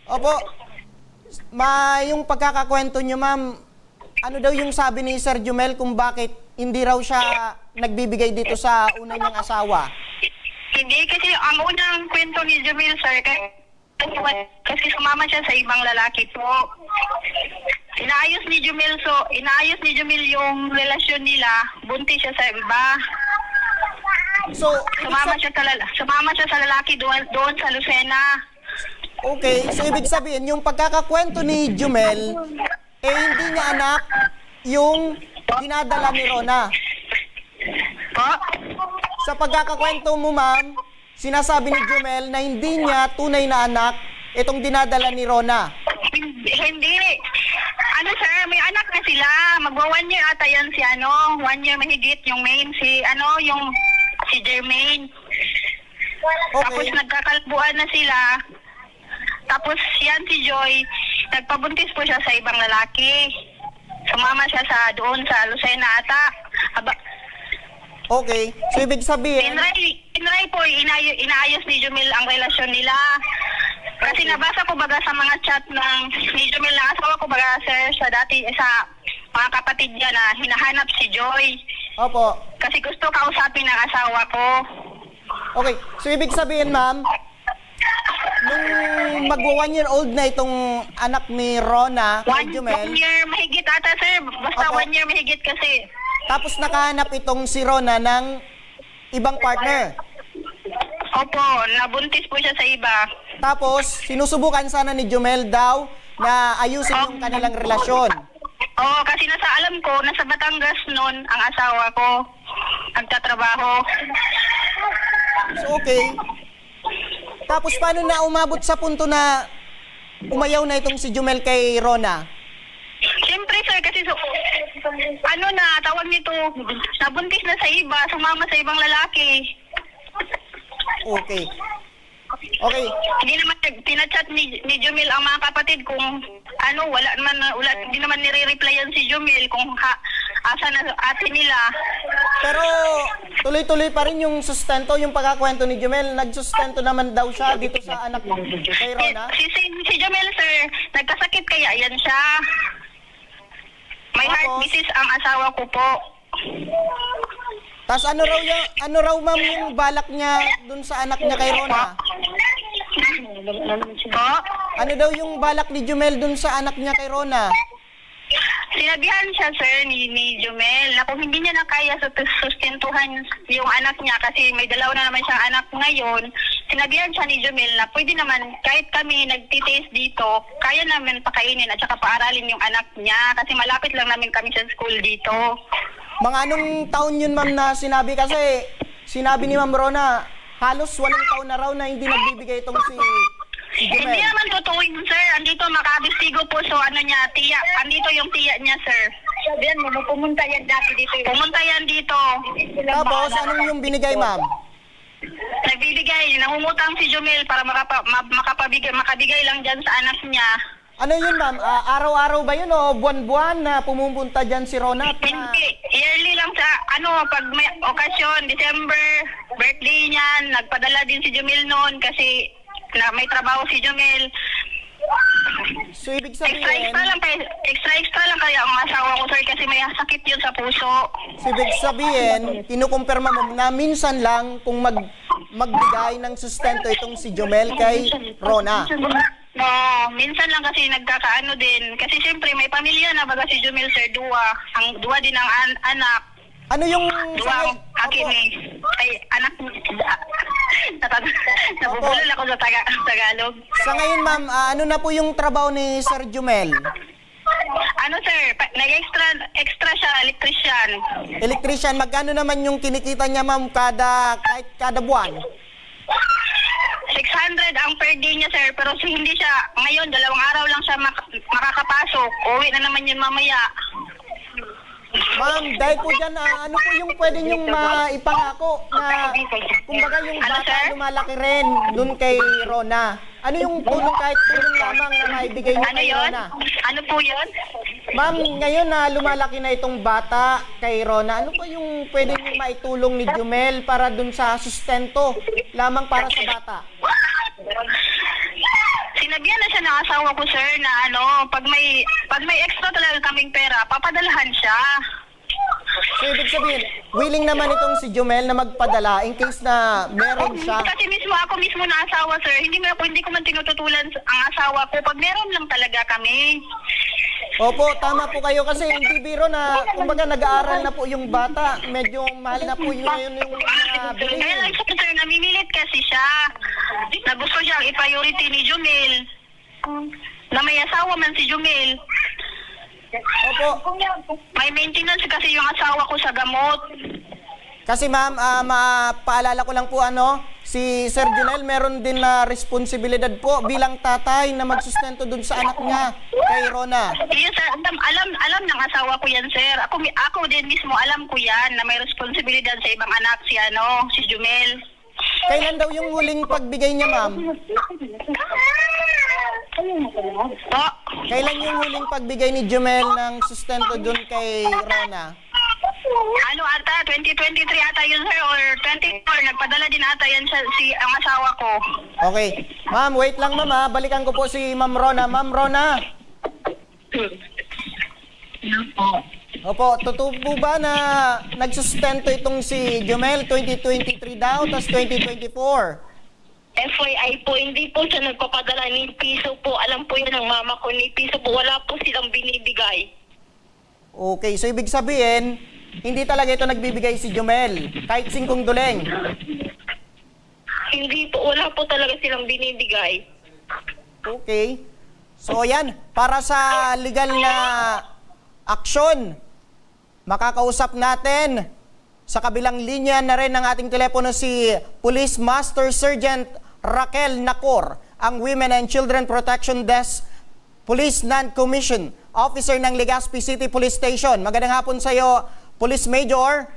Opo. Yung pagkakakwento nyo, ma'am, ano daw yung sabi ni Sir Jumel kung bakit hindi raw siya nagbibigay dito sa una niyang asawa? Hindi, kasi ang unang kwento ni Jumel, sir, kasi sumama siya sa ibang lalaki po. Inaayos ni Jumel yung relasyon nila, buntis siya sa iba. So, sumama siya sa lalaki doon sa Lucena. Okay, so ibig sabihin, yung pagkakakwento ni Jumel, hindi niya anak yung dinadala ni Rona. Sa pagkakakwento mo, ma'am, sinasabi ni Jumel na hindi niya tunay na anak itong dinadala ni Rona. Hindi. Ano, sir, may anak na sila. Magwa 1 year ata yan si 1 year mahigit yung main, si Jermaine. Okay. Tapos nagkakalbuan na sila. Tapos yan si Joy, nagpabuntis po siya sa ibang lalaki. Sumama siya doon sa Lucena ata. Okay, so ibig sabihin... Inray po, inaayos ni Jumel ang relasyon nila. Kasi nabasa ko baga sa mga chat ni Jumel na asawa ko baga, sir, sa mga kapatid niya na hinahanap si Joy. Opo. Kasi gusto kausapin ng asawa ko. Okay, so ibig sabihin, ma'am, nung magwa 1 year old na itong anak ni Rona, kay Jumel... 1 year mahigit ata, sir. Basta 1 year mahigit kasi. Tapos nakahanap itong si Rona ng ibang partner. Opo, nabuntis po siya sa iba. Tapos, sinusubukan sana ni Jumel daw na ayusin yung kanilang relasyon. Oo, kasi alam ko, nasa Batangas noon ang asawa ko. Nagtatrabaho. So, okay. Tapos, paano na umabot sa punto na umayaw na itong si Jumel kay Rona? Siyempre, sir, kasi tawag nito, nabuntis na sa iba, sumama sa ibang lalaki. Okay. Okay. Hindi naman pinachat ni Jumel ang mga kapatid kung hindi naman nire-replyan si Jumel kung asa na ate nila. Pero tuloy-tuloy pa rin yung sustento, yung pagkakwento ni Jumel. Nagsustento naman daw siya dito sa anak kay Rona. Si Jumel, sir, nagkasakit kaya yan siya. May heart disease ang asawa ko po. Tapos ano raw ma'am yung balak niya dun sa anak niya kay Rona? Ano daw yung balak ni Jumel dun sa anak niya kay Rona? Sinabihan siya, sir, ni Jumel na kung hindi niya na kaya sustentuhan yung anak niya kasi may dalawa na naman siyang anak ngayon, sinabihan siya ni Jumel na pwede naman kahit kami nagtitiis dito, kaya namin pakainin at saka paaralin yung anak niya kasi malapit lang namin kami sa school dito. Mga anong taon yun, ma'am, na sinabi? Kasi sinabi ni Ma'am Rona, halos 8 taon na raw na hindi nagbibigay itong si Jumel. Hindi naman totoo yun, sir. Andito makabistigo po so tiya. Andito yung tiya niya, sir. Sabihan mo, pumunta yan dati dito. Pumunta yan dito. Tapos, anong yung binigay, ma'am? Nagbibigay. Nangungutang si Jumel para makabigay lang dyan sa anak niya. Ano yun, ma'am? Araw-araw ba yun o buwan-buwan na pumupunta dyan si Rona? Hindi. Yearly lang sa, pag may okasyon, December, birthday niyan, nagpadala din si Jumel noon kasi may trabaho si Jumel. So, ibig sabihin... Extra lang kaya ang asawa ko, sir, kasi may sakit yun sa puso. So, ibig sabihin, kinukumpirma mo na minsan lang kung magbigay ng sustento itong si Jumel kay Rona. No, minsan lang kasi nagkakaano din. Kasi siyempre may pamilya na baga si Jumel, sir, ang dua din ang anak. Ano yung... Akin ay anak nabubulol ako sa Tagalog. Sa ngayon, ma'am, ano na po yung trabaho ni Sir Jumel? Sir, nag-extra siya, electrician. Electrician, magkano naman yung kinikita niya, ma'am, kada buwan? 600 ang per day niya, sir, pero hindi siya, ngayon, 2 araw lang siya makakapasok. Uwi na naman yun mamaya. Ma'am, dahil po dyan, ano po yung pwede niyong maipangako na kumbaga yung bata lumalaki rin dun kay Rona? Ano yung tulong kahit tulong lamang na maibigay niyo kay Rona? Ano po yun? Ma'am, ngayon na lumalaki na itong bata kay Rona, ano po yung pwede niyong maitulong ni Jumel para dun sa sustento lamang para sa bata? Nilagyan na siya ng asawa ko, sir, na pag may extra talaga kaming pera, papadalahan siya. So, ibig sabihin, willing naman itong si Jomel na magpadala in case na meron siya. Kasi ako mismo na asawa, sir, hindi ko man tinututulan ang asawa ko. Pag meron lang talaga kami. Opo, tama po kayo kasi hindi biro na, kumbaga nag-aaral na po yung bata. Medyo mahal na po yung bilhin. Kaya lang, sir, namimilit kasi siya. Na gusto siyang i-priority ni Jomel. Na may asawa man si Jomel. Opo. May maintenance kasi yung asawa ko sa gamot. Kasi ma'am, mapaalala ko lang po si Sir Junel meron din na responsibilidad po bilang tatay na magsustento dun sa anak niya, kay Rona. Yes, sir. Alam ng asawa ko yan, sir. Ako din mismo alam ko yan na may responsibilidad sa ibang anak si Jomel. Kailan daw yung huling pagbigay niya, ma'am? Kailan yung huling pagbigay ni Jomel ng sustento dun kay Rona? Ata, 2023 ata yun, sir, or 24. Nagpadala din ata yan ang asawa ko. Okay. Ma'am, wait lang, ma'am. Balikan ko po si Ma'am Rona. Ma'am Rona. Opo, totoo po ba na nagsustento itong si Jomel 2023 daw, tapos 2024? FYI po, hindi po siya nagpapadala ni piso po. Alam po yan ng mama ko, ni piso po. Wala po silang binibigay. Okay, so ibig sabihin, hindi talaga ito nagbibigay si Jomel, kahit 5 duleng. Hindi po, wala po talaga silang binibigay. Okay. So yan, para sa legal na aksyon, makakausap natin sa kabilang linya na rin ng ating telepono si Police Master Sergeant Raquel Nacor, ang Women and Children Protection Desk Police Non-Commissioned Officer ng Legazpi City Police Station. Magandang hapon sa iyo, Police Major,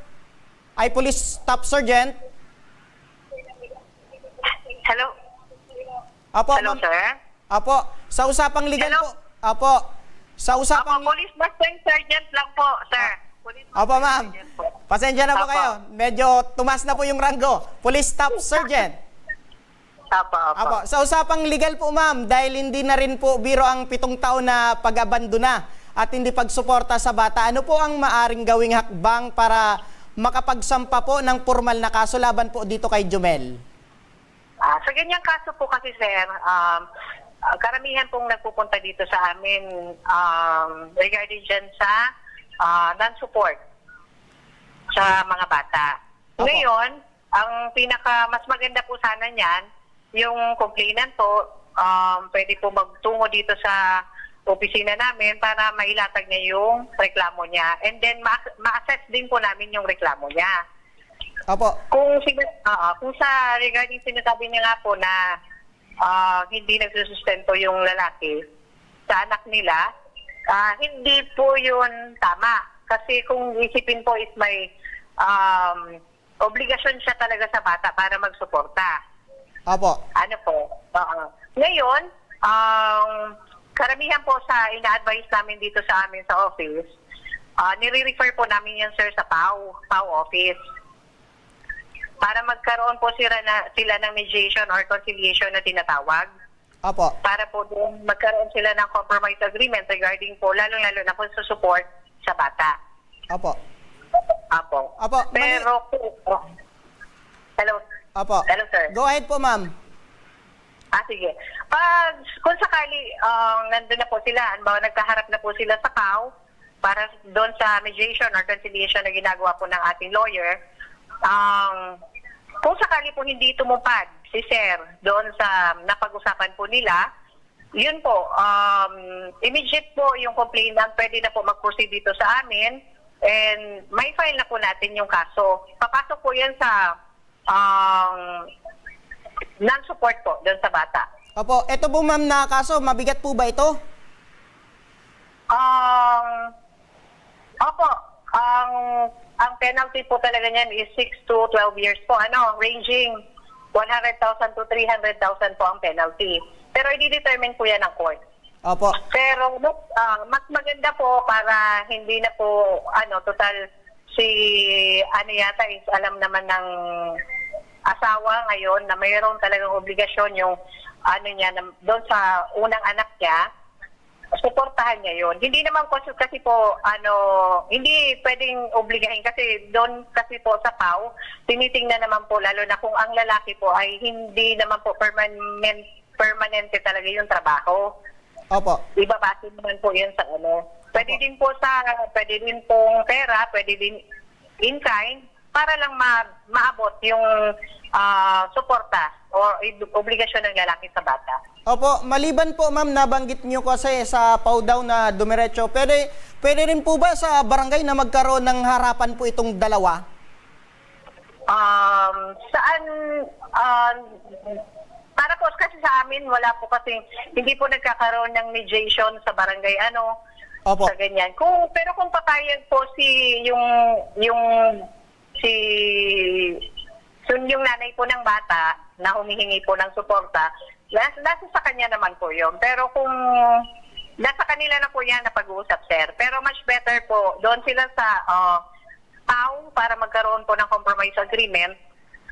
Police Staff Sergeant. Hello? Apo, hello, sir? Apo, sa usapang legal po. Apo, sa usapang... Police Master Sergeant lang po, sir. Apo, ma'am. Pasensya na po kayo. Medyo tumas na po yung ranggo. Police Staff Sergeant. Apo. Sa usapang legal po, ma'am, dahil hindi na rin po biro ang 7 taon na pag-abandona at hindi pagsuporta sa bata, ano po ang maaring gawing hakbang para makapagsampa po ng formal na kaso laban po dito kay Jomel? Sa ganyang kaso po kasi, sir, karamihan pong nagpupunta dito sa amin regarding dyan sa non-support sa mga bata. Ngayon, ang mas maganda po sana niyan, yung complainant po, pwede po magtungo dito sa opisina namin para mailatag niya yung reklamo niya. And then, ma-assess din po namin yung reklamo niya. Opo. Kung sa regarding sinasabi niya nga po na hindi nagsusustento yung lalaki sa anak nila, hindi po yun tama. Kasi kung isipin po is may obligasyon siya talaga sa bata para magsuporta. Opo. Ano po? Ngayon, karamihan po sa ina-advise namin dito sa amin sa office, nire-refer po namin yan, sir, sa PAW office. Para magkaroon po sila ng mediation or conciliation na tinatawag. Opo. Para po doon magkaroon sila ng compromise agreement regarding po, lalo-lalo na po sa support sa bata. Opo. Opo. Pero hello. Opo. Hello, sir. Go ahead po, ma'am. Sige. Kung sakali nandun na po sila, nagkaharap na po sila sa PAW para doon sa mediation or conciliation na ginagawa po ng ating lawyer, kung sakali po hindi tumupad si Sir doon sa napag-usapan po nila, yun po, immediate po yung complainant, pwede na po mag-proceed dito sa amin and may file na po natin yung kaso. Papasok po yan sa non-support po doon sa bata. Opo, ito po ma'am na kaso, mabigat po ba ito? Opo, ang penalty po talaga niyan is 6 to 12 years po. Ranging 100,000 to 300,000 po ang penalty. Pero i-determine po yan ng court. Opo. Pero mas maganda po para hindi na po total yata is alam naman ng asawa ngayon na mayroon talagang obligasyon yung ano niya, doon sa unang anak niya, suportahan niya yun. Hindi naman kasi po, hindi pwedeng obligahin kasi doon kasi po sa PAW, tinitingnan naman po lalo na kung ang lalaki po ay hindi naman po permanente talaga yung trabaho. Opo. Ibabase naman po yun sa ano. Pwede din pong pera, pwede din in kind, para lang maabot yung suporta o obligasyon ng lalaki sa bata. Opo, maliban po ma'am, nabanggit niyo kasi sa PAW daw na dumiretso, pwede rin po ba sa barangay na magkaroon ng harapan po itong dalawa? Para po kasi sa amin, wala po kasi, hindi po nagkakaroon ng mediation sa barangay, Opo. Sa ganyan. Pero kung papayag po yung nanay po ng bata na humihingi po ng suporta, nasa sa kanya naman po yun. Pero kung nasa kanila na po yan na pag-uusap, sir. Pero much better po, doon sila sa PAW para magkaroon po ng compromise agreement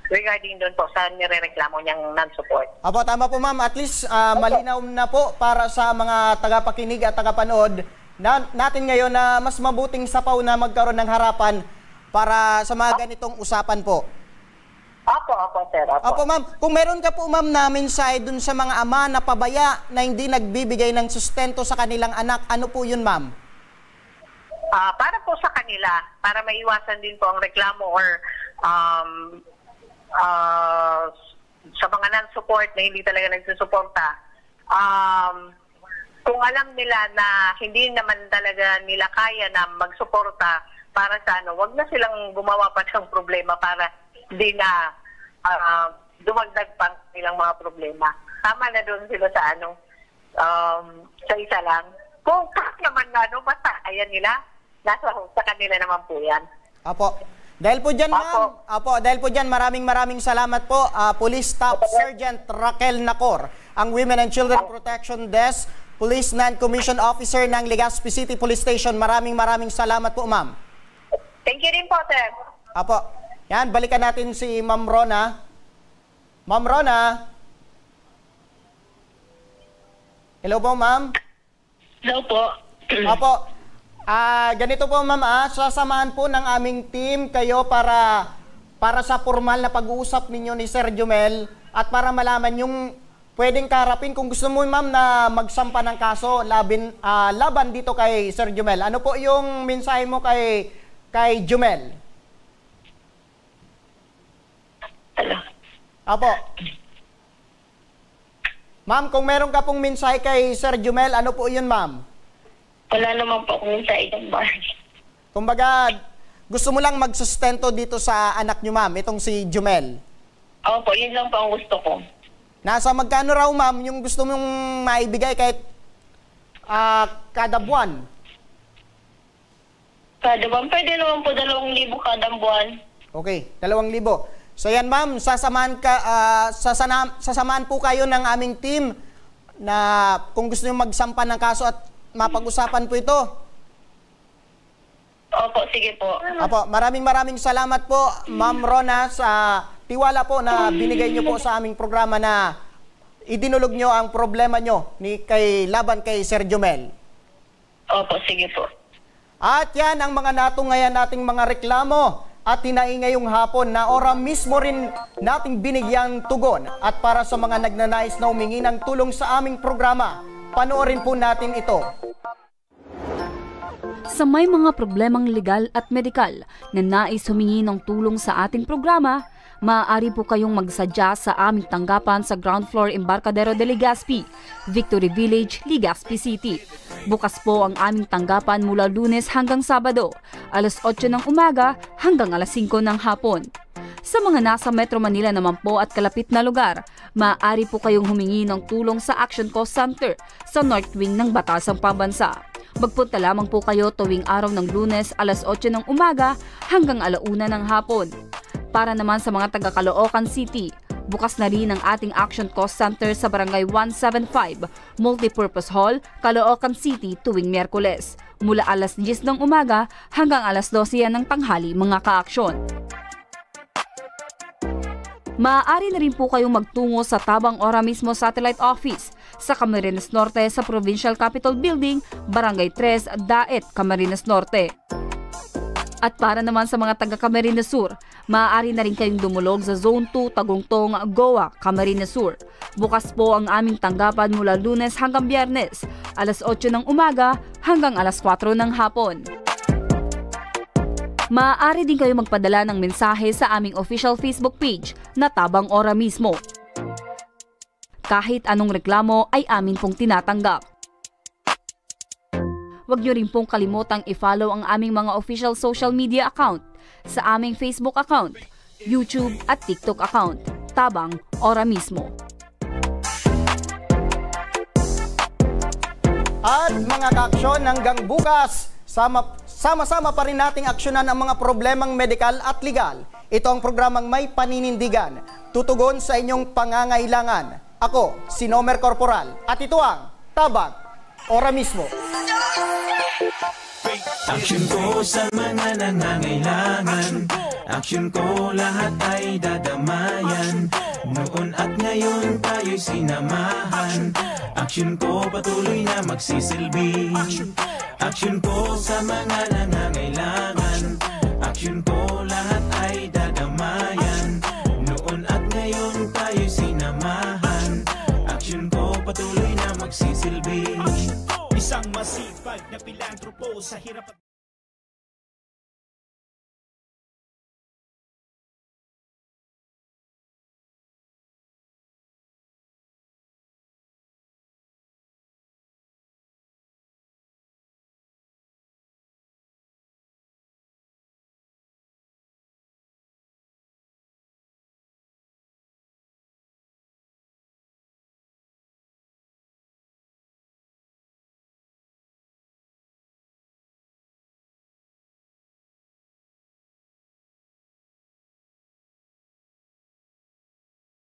regarding doon po sa nirereklamo niyang non-support. Apo, tama po ma'am. At least malinaw na po para sa mga tagapakinig at tagapanood natin ngayon na mas mabuting sa PAW na magkaroon ng harapan para sa mga ganitong usapan po. Opo, sir. Opo, ma'am. Kung meron ka po, ma'am, na mensahe dun sa mga ama na pabaya na hindi nagbibigay ng sustento sa kanilang anak, ano po yun, ma'am? Para po sa kanila, para maiwasan din po ang reklamo or sa mga non-support na hindi talaga nagsusuporta, kung alam nila na hindi naman talaga nila kaya na magsuporta para sa wag na silang gumawa pa ng problema para hindi na dumagdag pa nilang mga problema. Tama na doon sila sa sa isa lang. Kung naman basta ayan nila, sa kanila naman po yan. Apo. Dahil po dyan, ma'am, dahil po dyan, maraming salamat po, Police Staff Sergeant Raquel Nacor, ang Women and Children Protection Desk, Police Non-Commissioned Officer ng Legazpi City Police Station. Maraming salamat po, ma'am. Thank you din po, sir. Apo. Yan, balikan natin si Ma'am Rona. Ma'am Rona. Hello po, ma'am. Hello po. Apo. Ganito po, ma'am, sasamahan po ng aming team kayo para sa formal na pag-uusap ninyo ni Sir Jumel at para malaman yung pwedeng karapin kung gusto mo, ma'am, na magsampa ng kaso laban dito kay Sir Jumel. Ano po yung mensahe mo kay Jumel? Apo. Ma'am, kung meron ka pong mensahe kay Sir Jumel, ano po yun, ma'am? Wala naman po akong mensahe ng bar. Kumbaga, gusto mo lang magsustento dito sa anak nyo, ma'am, itong si Jumel? Opo, yun lang po ang gusto ko. Nasa magkano raw, ma'am, yung gusto mong maibigay kahit kada buwan? Kada buwan? Pwede naman po 2,000 kada buwan. Okay, 2,000. So yan, ma'am, sasamahan po kayo ng aming team na kung gusto nyo magsampa ng kaso at mapag-usapan po ito. Opo, sige po. Opo, maraming salamat po, Ma'am Rona, sa tiwala po na binigay nyo po sa aming programa na idinulog nyo ang problema nyo laban kay Sir Jumel. Opo, sige po. At yan ang mga natungayan nating mga reklamo at hinaingay ngayong hapon na ora mismo rin nating binigyang tugon. At para sa mga nagnanais na humingi ng tulong sa aming programa, panoorin po natin ito. Sa may mga problemang legal at medikal na nais humingi ng tulong sa ating programa, maaari po kayong magsadya sa aming tanggapan sa ground floor Embarcadero de Legazpi, Victory Village, Legazpi City. Bukas po ang aming tanggapan mula Lunes hanggang Sabado, alas 8 ng umaga hanggang alas 5 ng hapon. Sa mga nasa Metro Manila naman po at kalapit na lugar, maaari po kayong humingi ng tulong sa Action Call Center sa North Wing ng Batasang Pambansa. Magpunta lamang po kayo tuwing araw ng Lunes alas 8 ng umaga hanggang alauna ng hapon. Para naman sa mga taga Caloocan City, bukas na rin ang ating Action Cost Center sa Barangay 175, Multipurpose Hall, Caloocan City tuwing Miyerkules, mula alas 10 ng umaga hanggang alas 12 ng tanghali mga kaaksyon. Maaari na rin po kayong magtungo sa Tabang Ora mismo Satellite Office sa Camarines Norte sa Provincial Capitol Building, Barangay 3, Daet, Camarines Norte. At para naman sa mga taga Camarines Sur, maaari na rin kayong dumulog sa Zone 2, Tagungtong, Goa, Camarines Sur. Bukas po ang aming tanggapan mula Lunes hanggang Biyernes, alas 8 ng umaga hanggang alas 4 ng hapon. Maaari din kayo magpadala ng mensahe sa aming official Facebook page na Tabang Ora mismo. Kahit anong reklamo ay amin pong tinatanggap. Huwag niyo rin pong kalimutang i-follow ang aming mga official social media account sa aming Facebook account, YouTube at TikTok account, Tabang Ora mismo. At mga kaaksyon, hanggang bukas, sama-sama pa rin nating aksyonan ang mga problemang medikal at legal. Ito ang programang May Paninindigan, tutugon sa inyong pangangailangan. Ako, si Nomer Corporal, at ito ang Tabang Ora mismo. Aksyon ko sa mga nangangailangan, aksyon ko lahat ay dadamayan. Noon at ngayon tayo'y sinamahan, aksyon ko patuloy na magsisilbi. Aksyon ko sa mga nangangailangan, aksyon ko lahat ay dadamayan. Noon at ngayon tayo'y sinamahan, aksyon ko patuloy na magsisilbi. Isang masipag na pilantropo sa hirap